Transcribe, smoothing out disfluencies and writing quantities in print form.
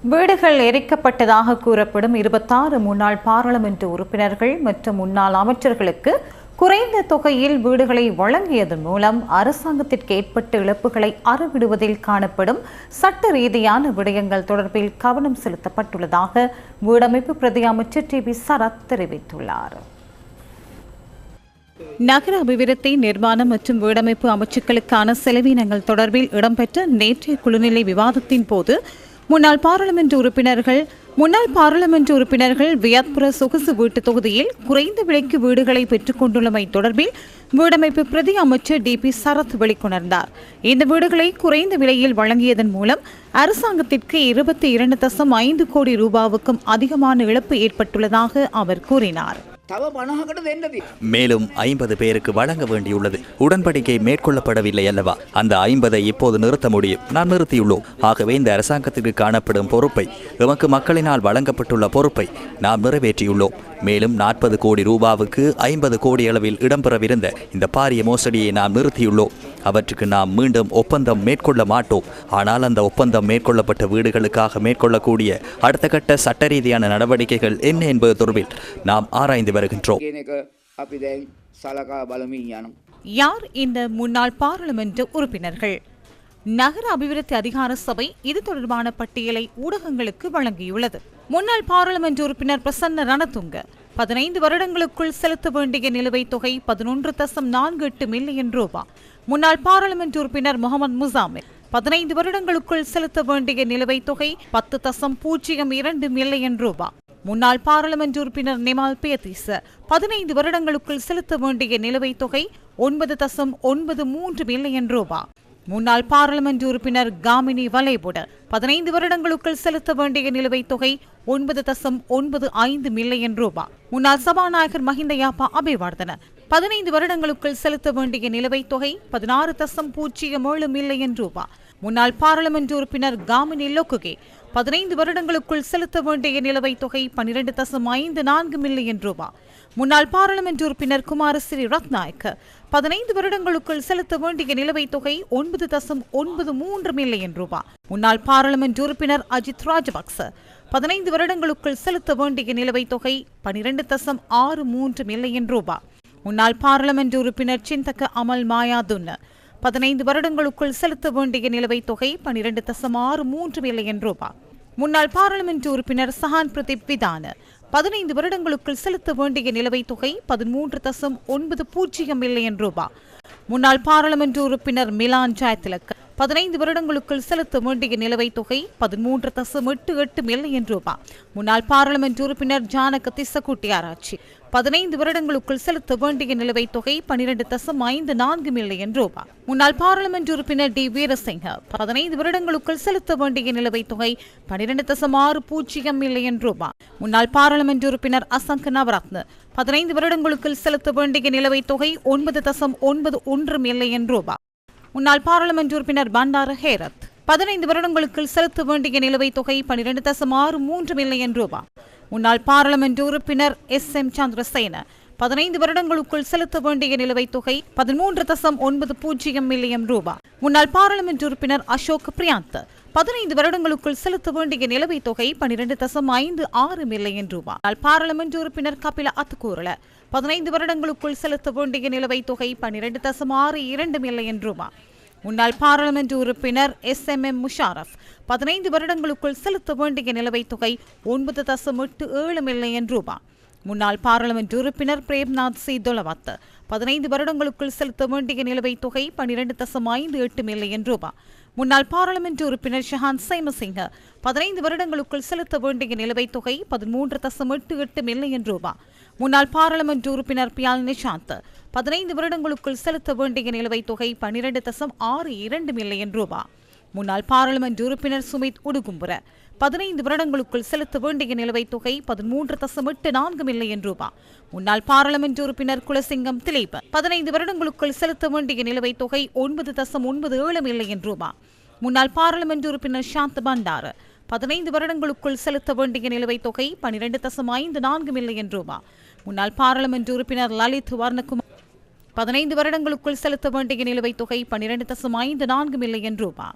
வீடுகள் எரிக்கப்பட்டதாக கூறப்படும் 26 முன்னாள் பாராளுமன்ற உறுப்பினர்கள் மற்றும் முன்னாள் அமைச்சர்களுக்கு குறைந்த தொகையில் வீடுகளை வழங்கியதன் மூலம் அரசாங்கத்திற்கு ஏற்பட்ட இழப்புகளை அறவிடுவதில் காணப்படும் சட்ட ரீதியான விடயங்கள் தொடர்பில் கவனம் செலுத்தப்பட்டுள்ளதாக வீடமைப்பு பிரதி அமைச்சர் டி.வி. சரத் தெரிவித்துள்ளார். நகர அபிவிருத்தி, நிர்மாணம் மற்றும் வீடமைப்பு அமைச்சுக்களுக்கான செலவினங்கள் தொடர்பில் இடம்பெற்ற நேற்றைய குழுநிலை விவாதத்தின் போது முன்னாள் பாராளுமன்ற உறுப்பினர்கள் வியத்புர சொகுசு வீட்டு தொகுதியில் குறைந்த விலைக்கு வீடுகளை பெற்றுக் கொண்டுள்ளமை தொடர்பில் வீடமைப்பு பிரதி அமைச்சர் டி.பி. சரத் வெளிக்கொணர்ந்தார். இந்த வீடுகளை குறைந்த விலையில் வழங்கியதன் மூலம் அரசாங்கத்திற்கு 22.5 கோடி ரூபாவுக்கும் அதிகமான இழப்பு ஏற்பட்டுள்ளதாக அவர் கூறினார். மேலும் 50 பேருக்கு வழங்க வேண்டியுள்ளது. உடன்படிக்கை மேற்கொள்ளப்படவில்லை அல்லவா? அந்த 50 இப்போது நிறுத்த முடியும். நாம் நிறுத்தியுள்ளோம். ஆகவே இந்த அரசாங்கத்திற்கு காணப்படும் பொறுப்பை, எமக்கு மக்களினால் வழங்கப்பட்டுள்ள பொறுப்பை நாம் நிறைவேற்றியுள்ளோம். மேலும் 40 கோடி ரூபாவுக்கு 50 கோடி அளவில் இடம்பெறவிருந்த இந்த பாரிய மோசடியை நாம் நிறுத்தியுள்ளோம். அவற்றுக்கு நாம் மீண்டும் ஒப்பந்தம் மேற்கொள்ள மாட்டோம். ஆனால் அந்த ஒப்பந்தம் மேற்கொள்ளப்பட்ட வீடுகளுக்காக மேற்கொள்ளக்கூடிய அடுத்த கட்ட சட்ட ரீதியான நடவடிக்கைகள் என்ன என்பது தொடர்பில் நாம் ஆராய்ந்து வருகின்றோம். யார் இந்த முன்னாள் பாராளுமன்ற உறுப்பினர்கள்? நகர அபிவிருத்தி அதிகார சபை இது தொடர்பான பட்டியலை ஊடகங்களுக்கு வழங்கியுள்ளது. முன்னாள் பாராளுமன்ற உறுப்பினர் பிரசன்ன ரணதுங்க 15 வருடங்களுக்குள் செலுத்த வேண்டிய நிலுவைத் தொகை 11.48 மில்லியன் ரூபாய். முன்னாள் பாராளுமன்ற உறுப்பினர் முகமது முசாமில் 15 வருடங்களுக்குள் செலுத்த வேண்டிய நிலுவைத் தொகை 10.02 மில்லியன் ரூபாய். முன்னாள் பாராளுமன்ற உறுப்பினர் நிமால் பேத்திஸ் 15 வருடங்களுக்குள் செலுத்த வேண்டிய நிலுவைத் தொகை 9.93 மில்லியன் ரூபாய். முன்னாள் பாராளுமன்ற உறுப்பினர் காமினி வலைபுட 15 வருடங்களுக்குள் செலுத்த வேண்டிய நிலுவைத் தொகை 9.95 மில்லியன் ரூபாய். முன்னாள் சபாநாயகர் மஹிந்த யாப்பா அபிவர்தன 15 வருடங்களுக்குள் செலுத்த வேண்டிய நிலுவைத் தொகை 16.07 மில்லியன் ரூபாய். முன்னாள் பாராளுமன்ற உறுப்பினர் காமினி லொக்குகே 15 வருடங்களுக்குள் செலுத்த வேண்டிய நிலுவைத் தொகை 12.54 மில்லியன் ரூபாய். முன்னாள் பாராளுமன்ற உறுப்பினர் குமாரஸ்ரீ ரத்நாயக்க 15 வருடங்களுக்குள் செலுத்த வேண்டிய நிலுவைத் தொகை 9.93 மில்லியன் ரூபாய். முன்னாள் பாராளுமன்ற உறுப்பினர் அஜித் ராஜபக்ச 15 வருடங்களுக்குள் செலுத்த வேண்டிய நிலுவைத் தொகை 12.63 மில்லியன் ரூபாய். முன்னாள் பாராளுமன்ற உறுப்பினர் சிந்தக அமல் மாயாதுன்ன 15 வருடங்களுக்குள் செலுத்த வேண்டிய நிலுவைத் தொகை 12.63 மில்லியன் ரூபாய். முன்னாள் பாராளுமன்ற உறுப்பினர் சஹான் பிரதீப் விதான 15 வருடங்களுக்குள் செலுத்த வேண்டிய நிலுவைத் தொகை 13.90 மில்லியன் ரூபாய். முன்னாள் பாராளுமன்ற உறுப்பினர் மிலான் ஜாயத்திலக் 15 வருடங்களுக்குள் செலுத்த வேண்டிய நிலுவைத் தொகை 13.88 மில்லியன் ரூபாய். முன்னாள் பாராளுமன்ற உறுப்பினர் ஜானக திசகுட்டியாராச்சி 15 வருடங்களுக்குள் செலுத்த வேண்டிய நிலுவைத் தொகை 12.54 மில்லியன் ரூபாய். முன்னாள் பாராளுமன்ற உறுப்பினர் டி. வீரசிங்க 15 வருடங்களுக்குள் செலுத்த வேண்டிய நிலுவைத் தொகை 12.60 மில்லியன் ரூபாய். முன்னாள் பாராளுமன்ற உறுப்பினர் அசங்க நவரத்ன 15 வருடங்களுக்குள் செலுத்த வேண்டிய நிலுவைத் தொகை 9.91 மில்லியன் ரூபாய். முன்னாள் பாராளுமன்ற உறுப்பினர் பண்டார ஹேரத் 15 வருடங்களுக்குள் செலுத்த வேண்டிய நிலுவைத் தொகை 12.63 மில்லியன் ரூபாய். முன்னாள் பாராளுமன்ற உறுப்பினர் S.M. சந்திரசேன 15 வருடங்களுக்குள் செலுத்த வேண்டிய நிலுவைத் தொகை 13.90 மில்லியன் ரூபாய். முன்னாள் பாராளுமன்ற உறுப்பினர் அசோக் பிரியாந்த் 15 வருடங்களுக்குள் செலுத்த வேண்டிய நிலுவைத் தொகை 12.56 மில்லியன் ரூபாய். முன்னாள் பாராளுமன்ற உறுப்பினர் கபில அத்துக்கூரல 15 வருடங்களுக்குள் செலுத்த வேண்டிய நிலுவைத் தொகை 12.62 மில்லியன் ரூபாய். முன்னாள் பாராளுமன்ற உறுப்பினர் S.M.M. முஷாரப் 15 வருடங்களுக்குள் செலுத்த வேண்டிய நிலுவைத் தொகை 9.87 மில்லியன் ரூபாய். முன்னாள் பாராளுமன்ற உறுப்பினர் பிரேம்நாத் சி தொலவத் 15 வருடங்களுக்குள் செலுத்த வேண்டிய நிலுவைத் தொகை 12.58 மில்லியன் ரூபாய். முன்னாள் பாராளுமன்ற உறுப்பினர் ஷஹான் சைமசிங்க 15 வருடங்களுக்குள் செலுத்த வேண்டிய நிலுவைத் தொகை 13.88 மில்லியன் ரூபாய். முன்னாள் பாராளுமன்ற உறுப்பினர் பியால் நிஷாந்த் 15 வருடங்களுக்குள் செலுத்த வேண்டிய நிலுவைத் தொகை 12.62 மில்லியன் ரூபாய். முன்னாள் பாராளுமன்ற உறுப்பினர் சுமித் உடுகும்புர 15 வருடங்களுக்குள் செலுத்த வேண்டிய நிலுவைத் தொகை 13.84 மில்லியன் ரூபாய். முன்னாள் பாராளுமன்ற உறுப்பினர் குலசிங்கம் திலீப் 15 வருடங்களுக்குள் செலுத்த வேண்டிய நிலுவைத் தொகை 9.97 மில்லியன் ரூபாய். முன்னாள் பாராளுமன்ற உறுப்பினர் சாந்த் பண்டார 15 வருடங்களுக்குள் செலுத்த வேண்டிய நிலுவைத் தொகை 12.54 மில்லியன் ரூபாய். முன்னாள் பாராளுமன்ற உறுப்பினர் லலித் வர்ணகுமார் 15 வருடங்களுக்குள் செலுத்த வேண்டிய நிலுவைத் தொகை 12.54 மில்லியன் ரூபாய்.